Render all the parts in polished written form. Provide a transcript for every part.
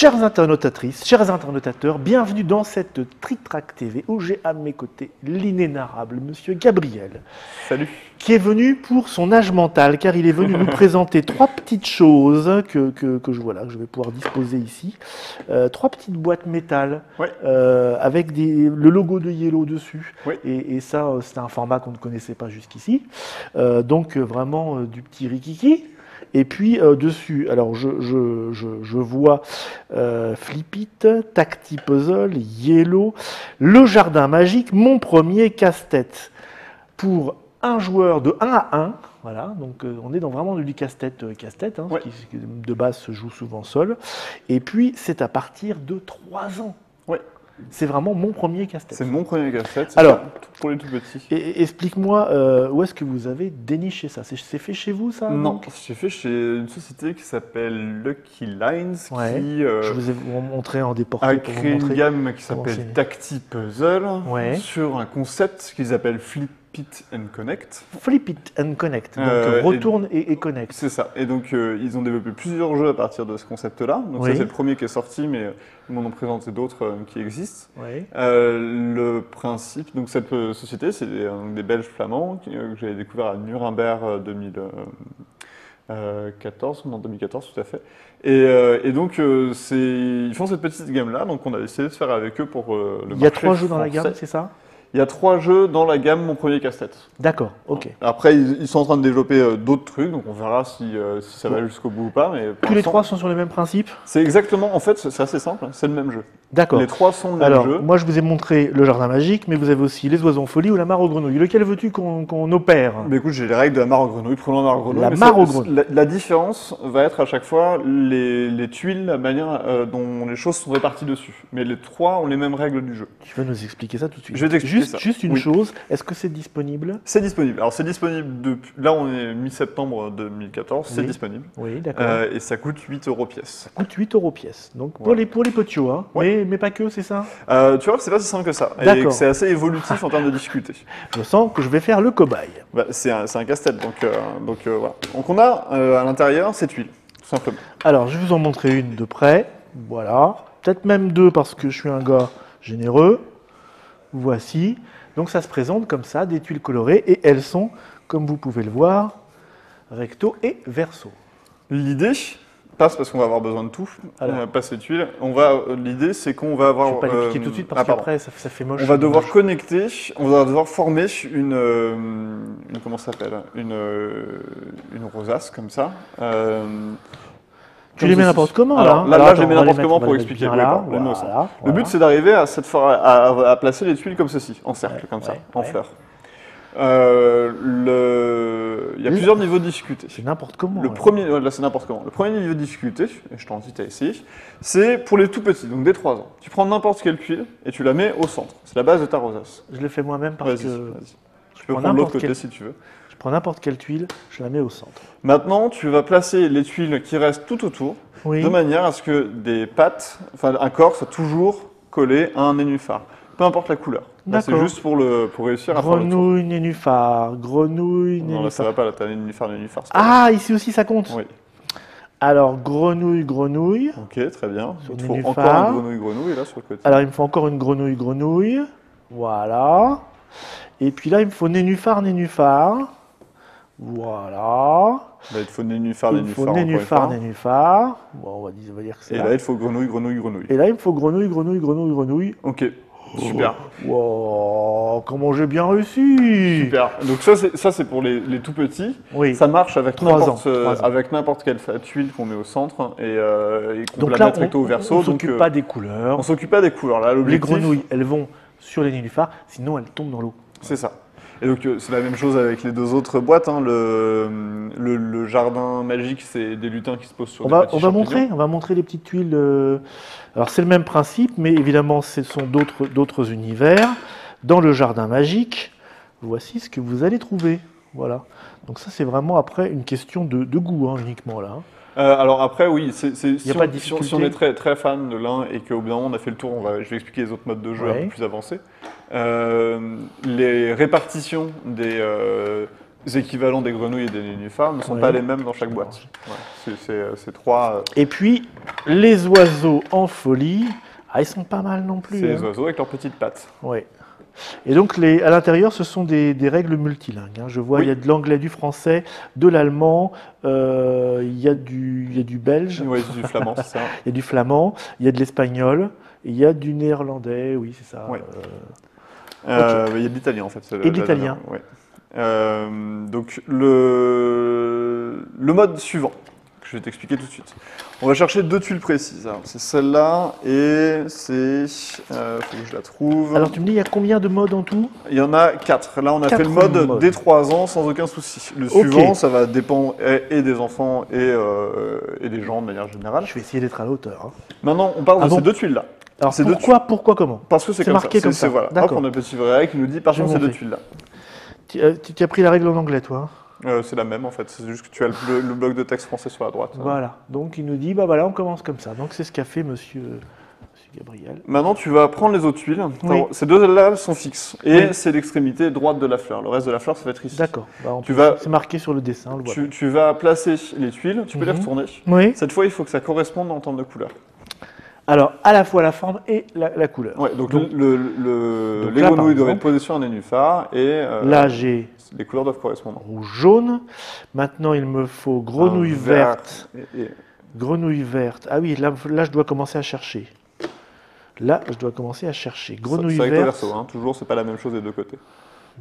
Chères internautatrices, chers internautateurs, bienvenue dans cette Trick Track TV où j'ai à mes côtés l'inénarrable Monsieur Gabriel. Salut. Qui est venu pour son âge mental, car il est venu nous présenter trois petites choses que je vais pouvoir disposer ici. Trois petites boîtes métal avec le logo de Yellow dessus. Oui. Et ça, c'est un format qu'on ne connaissait pas jusqu'ici. Donc vraiment du petit rikiki. Et puis dessus, alors je vois Flip-It, Tacti Puzzle, Yellow, Le Jardin Magique, mon premier casse-tête pour un joueur de 1 à 1. Voilà, donc on est vraiment du casse-tête, hein, qui de base se joue souvent seul. Et puis c'est à partir de 3 ans. Ouais. C'est vraiment mon premier casse-tête. C'est mon premier casse-tête, alors pour les tout petits. Et explique-moi, où est-ce que vous avez déniché ça? C'est fait chez vous, ça? Non, c'est fait chez une société qui s'appelle Lucky Lines, qui je vous ai montré en déporté a pour créé vous montrer une gamme qui s'appelle Tacti Puzzle, sur un concept qu'ils appellent Flip It and Connect. Flip It and Connect, donc retourne et connecte. C'est ça, et donc ils ont développé plusieurs jeux à partir de ce concept-là. Donc ça c'est le premier qui est sorti, mais ils m'en ont présenté d'autres qui existent. Le principe, donc cette société, c'est des Belges flamands que j'avais découvert à Nuremberg 2014, tout à fait. Et donc ils font cette petite gamme-là, donc on a décidé de faire avec eux pour le marché. Il y a 3 jeux dans la gamme, c'est ça? Il y a 3 jeux dans la gamme Mon Premier Casse-Tête. D'accord, ok. Après, ils sont en train de développer d'autres trucs, donc on verra si ça va jusqu'au bout ou pas. Mais tous les 3 sont sur les mêmes principes? C'est exactement, en fait, c'est assez simple, c'est le même jeu. D'accord. Les 3 sont le même jeu. Moi je vous ai montré Le Jardin Magique, mais vous avez aussi Les Oiseaux en Folie ou La Mare aux Grenouilles. Lequel veux-tu qu'on opère? Mais écoute, j'ai les règles de La Mare aux Grenouilles, prenons La Mare aux Grenouilles. La Mare aux Grenouilles. La différence va être à chaque fois les tuiles, la manière dont les choses sont réparties dessus. Mais les 3 ont les mêmes règles du jeu. Tu vas nous expliquer ça tout de suite. Je vais t'expliquer ça. Juste une chose, est-ce que c'est disponible? C'est disponible. Alors c'est disponible depuis... Là on est mi-septembre 2014, c'est disponible. Oui, d'accord. Et ça coûte 8 € pièce. Ça coûte 8 € pièce. Donc pour les petits, hein. Mais pas que, c'est ça? Tu vois, c'est pas si simple que ça. Et que c'est assez évolutif en termes de difficulté. Je sens que je vais faire le cobaye. Bah, c'est un casse-tête, donc voilà. Donc on a à l'intérieur ces tuiles, tout simplement. Alors je vais vous en montrer une de près. Voilà. Peut-être même 2 parce que je suis un gars généreux. Voici. Donc ça se présente comme ça, des tuiles colorées, et elles sont, comme vous pouvez le voir, recto et verso. L'idée passe parce qu'on va avoir besoin de tout, pas ces tuiles. L'idée c'est qu'on va avoir... Je ne vais pas les piquer tout de suite parce qu'après ça fait moche. On va devoir connecter, on va devoir former une comment ça s'appelle, une rosace comme ça. Tu les mets n'importe comment, là je les mets n'importe comment pour expliquer. Le but, c'est d'arriver à placer les tuiles comme ceci, en cercle, comme ça, en fleurs. Il y a plusieurs niveaux de difficulté. C'est n'importe comment. Là, c'est n'importe comment. Le premier niveau de difficulté, et je t'invite à essayer, c'est pour les tout petits, donc dès 3 ans. Tu prends n'importe quelle tuile et tu la mets au centre. C'est la base de ta rosace. Je le fais moi-même parce que... Tu peux prendre l'autre côté si tu veux. Je prends n'importe quelle tuile, je la mets au centre. Maintenant, tu vas placer les tuiles qui restent tout autour, de manière à ce que des pattes, enfin un corps soit toujours collé à un nénuphar, peu importe la couleur. C'est juste pour réussir à faire le tour. Grenouille, nénuphar, grenouille, nénuphar. Non, là ça va pas, là t'as nénuphar. Ah, ici aussi ça compte? Oui. Alors, grenouille. Ok, très bien. Il te faut nénuphar. encore une grenouille là sur le côté. Alors, il me faut encore une grenouille. Voilà. Et puis là, il me faut nénuphar. Voilà. Là, il te faut nénuphar. Bon, on va dire que c'est là. Et là, il te faut grenouille. Et là, il me faut grenouille. Ok, super. Wow, comment j'ai bien réussi. Super. Donc ça, c'est pour les tout petits. Oui. Ça marche avec n'importe quelle tuile qu'on met au centre et qu'on la met recto au verso. On ne s'occupe pas des couleurs. On s'occupe pas des couleurs. Là, les grenouilles, elles vont sur les nénuphars, sinon elles tombent dans l'eau. C'est ça. Et donc c'est la même chose avec les 2 autres boîtes. Hein. Le jardin magique, c'est des lutins qui se posent sur des petits champignons. On va montrer les petites tuiles. Alors c'est le même principe, mais évidemment ce sont d'autres univers. Dans le jardin magique, voici ce que vous allez trouver. Voilà. Donc ça c'est vraiment après une question de goût uniquement là. Alors après, oui, si on est très, très fan de l'un et qu'au bout d'un moment on a fait le tour, je vais expliquer les autres modes de jeu un peu plus avancés. Les répartitions des équivalents des grenouilles et des nénuphars ne sont pas les mêmes dans chaque boîte. Ouais, c'est 3... Et puis, les oiseaux en folie, ils sont pas mal non plus. C'est les oiseaux avec leurs petites pattes. Oui. Et donc, à l'intérieur, ce sont des règles multilingues. Je vois, il y a de l'anglais, du français, de l'allemand, il y a du belge. Oui, du flamand, c'est ça. Il y a du flamand, il y a de l'espagnol, il y a du néerlandais, oui, c'est ça. Oui. Il y a de l'italien, en fait. Et de l'italien. Oui. Donc, le mode suivant, que je vais t'expliquer tout de suite. On va chercher 2 tuiles précises. C'est celle-là et c'est... faut que je la trouve. Alors, tu me dis, il y a combien de modes en tout? Il y en a 4. Là, on a fait le mode dès 3 ans sans aucun souci. Le suivant, ça va dépendre et des enfants et des gens de manière générale. Je vais essayer d'être à la hauteur. Maintenant, on parle de ces 2 tuiles-là. Alors, pourquoi, comment? Parce que c'est marqué comme ça. Voilà. Hop, on a un petit vrai qui nous dit, par contre, ces 2 tuiles-là. Tu as pris la règle en anglais, toi? C'est la même en fait, c'est juste que tu as le bloc de texte français sur la droite. Voilà, donc il nous dit, bah voilà, on commence comme ça. Donc c'est ce qu'a fait monsieur Gabriel. Maintenant tu vas prendre les autres tuiles, ces 2-là sont fixes, et c'est l'extrémité droite de la fleur, le reste de la fleur ça va être ici. D'accord, c'est marqué sur le dessin, on le voit. Tu vas placer les tuiles, tu peux les retourner. Oui. Cette fois il faut que ça corresponde en termes de couleur. Alors, à la fois la forme et la couleur. Ouais, donc les grenouilles doivent être posées sur un nénuphar et là, j'ai les couleurs doivent correspondre. Rouge-jaune. Maintenant, il me faut grenouille verte. Grenouille verte. Ah oui, là, je dois commencer à chercher. Grenouille verte. C'est verso, hein. Toujours, c'est pas la même chose des deux côtés.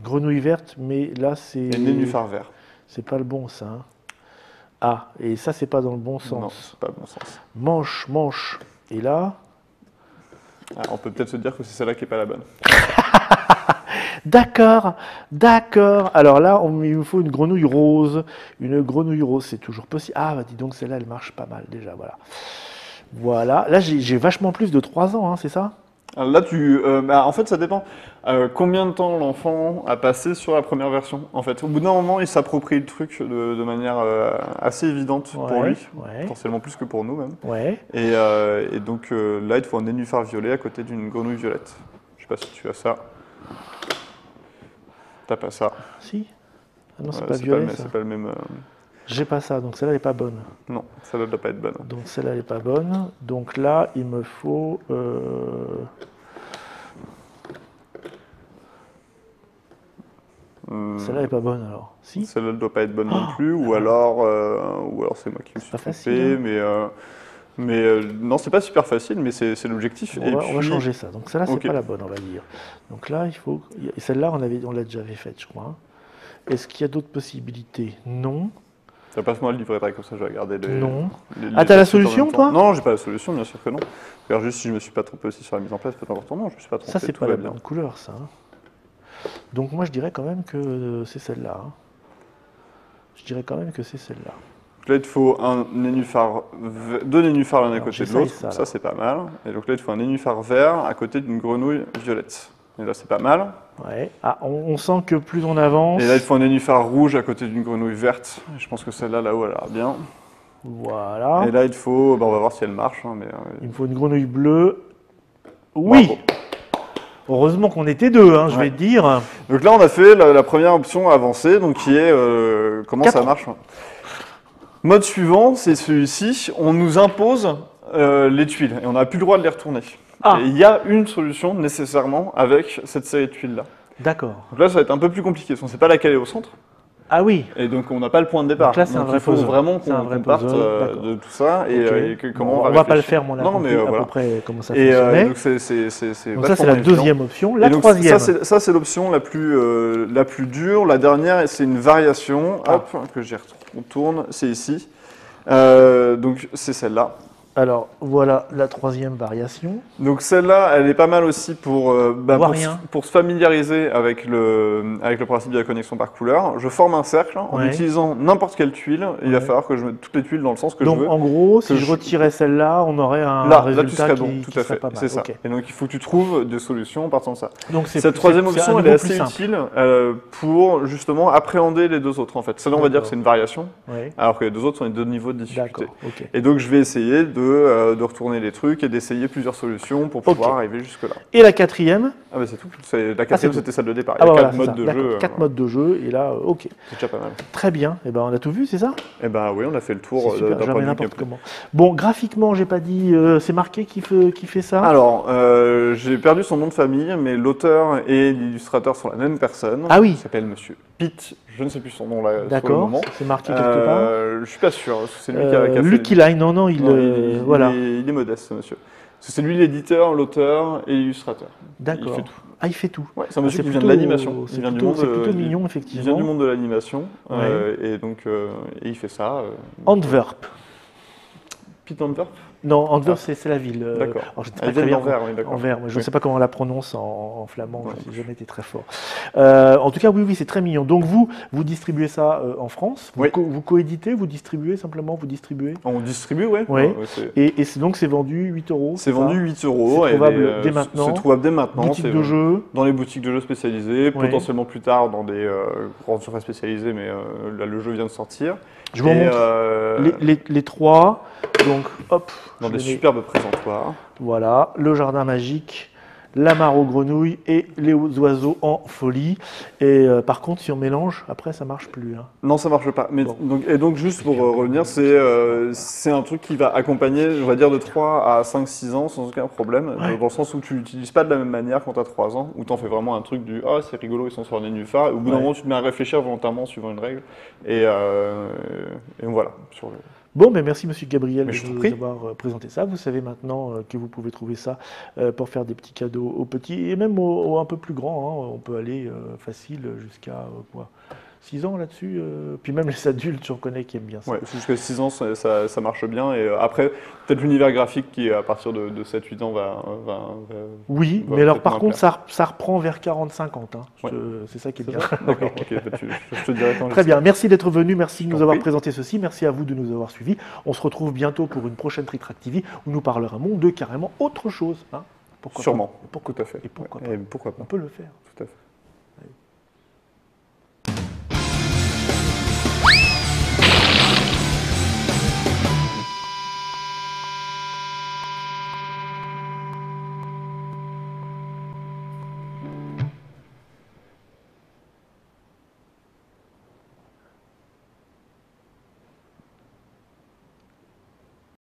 Grenouille verte, mais là, c'est... Et nénuphar vert. C'est pas le bon, ça. Hein. Ah, et ça, c'est pas dans le bon sens. Non, c'est pas le bon sens. Manche. Et là... on peut peut-être se dire que c'est celle-là qui n'est pas la bonne. D'accord. Alors là, il me faut une grenouille rose. Une grenouille rose, c'est toujours possible. Ah, bah dis donc, celle-là, elle marche pas mal déjà, voilà. Voilà. Là, j'ai vachement plus de 3 ans, hein, c'est ça? Alors là, en fait, ça dépend. Combien de temps l'enfant a passé sur la première version? En fait, au bout d'un moment, il s'approprie le truc de manière assez évidente pour lui, potentiellement plus que pour nous même. Ouais. Et donc là, il te faut un nénuphar violet à côté d'une grenouille violette. Je sais pas si tu as ça. T'as pas ça? Si. Ah non, c'est pas violet. C'est pas le même. J'ai pas ça, donc celle-là n'est pas bonne. Non, celle-là ne doit pas être bonne. Donc celle-là n'est pas bonne. Donc là, il me faut... Celle-là n'est pas bonne alors. Si. Celle-là ne doit pas être bonne non plus, ou alors c'est moi qui me suis trompé, facile, hein. mais non, c'est pas super facile, mais c'est l'objectif. On va changer ça. Donc celle-là, c'est pas la bonne, on va dire. Donc là, il faut... Celle-là, on l'a déjà faite, je crois. Est-ce qu'il y a d'autres possibilités? Non. Passe-moi le livret, comme ça je vais regarder les... Non. T'as la solution, toi? Non, j'ai pas la solution, bien sûr que non. Regarde juste si je me suis pas trompé aussi sur la mise en place, peut-être important. Non, je me suis pas trompé. Ça, c'est pas la bonne couleur, ça. Donc moi, je dirais quand même que c'est celle-là. Je dirais quand même que c'est celle-là. Là, il te faut deux nénuphars l'un à côté de l'autre. Ça, c'est pas mal. Et donc là, il te faut un nénuphar vert à côté d'une grenouille violette. Et là, c'est pas mal. Ouais. Ah, on sent que plus on avance... Et là, il te faut un nénuphar rouge à côté d'une grenouille verte. Et je pense que celle-là, là-haut, elle a l'air bien. Voilà. Et là, il te faut... on va voir si elle marche. Hein, mais, il me faut une grenouille bleue. Oui. Bravo. Heureusement qu'on était deux, hein, je vais te dire. Donc là, on a fait la première option avancée, donc qui est comment ça marche. Mode suivant, c'est celui-ci. On nous impose les tuiles et on n'a plus le droit de les retourner. Et il y a une solution nécessairement avec cette série de tuiles-là. D'accord. Donc là, ça va être un peu plus compliqué. On ne sait pas laquelle est au centre. Ah oui. Et donc, on n'a pas le point de départ. Donc là, c'est un vrai puzzle. Il faut vraiment qu'on parte de tout ça et comment on va pas le faire, mon ami. Mais à peu près comment ça fonctionnait. Donc ça, c'est la deuxième option. La troisième. Ça, c'est l'option la plus dure. La dernière, c'est une variation. Hop, que j'y retourne. C'est ici. Donc, c'est celle-là. Alors, voilà la troisième variation. Donc celle-là, elle est pas mal aussi pour se familiariser avec le principe de la connexion par couleur. Je forme un cercle en utilisant n'importe quelle tuile. Il va falloir que je mette toutes les tuiles dans le sens que je veux. Donc en gros, si je retirais celle-là, on aurait un résultat là, tu serais bon, tout à fait. C'est ça. Et donc il faut que tu trouves des solutions en partant de ça. Donc cette troisième option, elle est assez utile pour justement appréhender les deux autres en fait. Celle-là, on va dire que c'est une variation, alors que les deux autres sont les deux niveaux de difficulté. Et donc je vais essayer de de retourner les trucs et d'essayer plusieurs solutions pour pouvoir arriver jusque-là. Et la quatrième? Ah bah c'est tout. La quatrième, c'était celle de départ. Il y a 4 modes de jeu. 4 modes de jeu, et là, ok. C'est déjà pas mal. Très bien. Et ben, on a tout vu, c'est ça? Eh ben oui, on a fait le tour d'un point de vue comment. Bon, graphiquement, j'ai pas dit, c'est marqué qui fait ça? Alors, j'ai perdu son nom de famille, mais l'auteur et l'illustrateur sont la même personne. Ah oui. Il s'appelle Monsieur Pitt. Je ne sais plus son nom là. D'accord. C'est marqué quelque part. Je suis pas sûr. C'est lui qui a fait. Lucky Line, non, voilà. Il est modeste, ce monsieur. C'est lui l'éditeur, l'auteur et l'illustrateur. D'accord. Il fait tout. Ah, il fait tout. Ouais, c'est un monsieur qui vient de l'animation. C'est plutôt mignon, effectivement. Il vient du monde de l'animation. Et donc, il fait ça. Antwerp. Pitt Antwerp? Non, Antwerp, c'est la ville. D'accord. Elle vient d'Anvers, oui, d'accord. Anvers, je ne sais pas comment on la prononce en flamand, je n'ai jamais été très fort. En tout cas, oui, c'est très mignon. Donc vous distribuez ça en France, vous coéditez, vous distribuez simplement, vous distribuez? On distribue, oui. Et donc c'est vendu 8 €. C'est vendu 8 €. C'est trouvable dès maintenant. C'est trouvable dès maintenant. Boutique de jeux. Dans les boutiques de jeux spécialisées, potentiellement plus tard dans des grandes surfaces spécialisées, mais là le jeu vient de sortir. Je vous montre les trois. Donc, hop. Dans des superbes présentoirs. Voilà, le jardin magique, la mare aux grenouilles et les oiseaux en folie. Et par contre, si on mélange, après, ça marche plus. Hein. Non, ça marche pas. Mais donc, juste pour revenir, c'est un truc qui va accompagner, on va dire, de 3 à 5, 6 ans sans aucun problème. Dans le sens où tu l'utilises pas de la même manière quand tu as 3 ans, où tu en fais vraiment un truc du « Ah, c'est rigolo, ils sont sur des nuphars ». Au bout d'un moment, tu te mets à réfléchir volontairement suivant une règle. Et voilà. Bon, mais merci Monsieur Gabriel de nous avoir présenté ça. Vous savez maintenant que vous pouvez trouver ça pour faire des petits cadeaux aux petits et même aux un peu plus grands. Hein. On peut aller facile jusqu'à 6 ans là-dessus. Puis même les adultes, j'en connais qui aiment bien ça. Ouais, jusqu'à 6 ans, ça marche bien. Et après, peut-être l'univers graphique qui, à partir de 7-8 ans, va oui, mais alors par contre, ça reprend vers 40-50. Hein. C'est ça qui est bien. D'accord, ok, je te dirai quand. Très bien, merci d'être venu, merci de nous avoir présenté ceci, merci à vous de nous avoir suivis. On se retrouve bientôt pour une prochaine Tritrac TV où nous parlerons de carrément autre chose. Hein. Sûrement. Pourquoi tout à fait. Et pourquoi pas. On peut le faire. Tout à fait.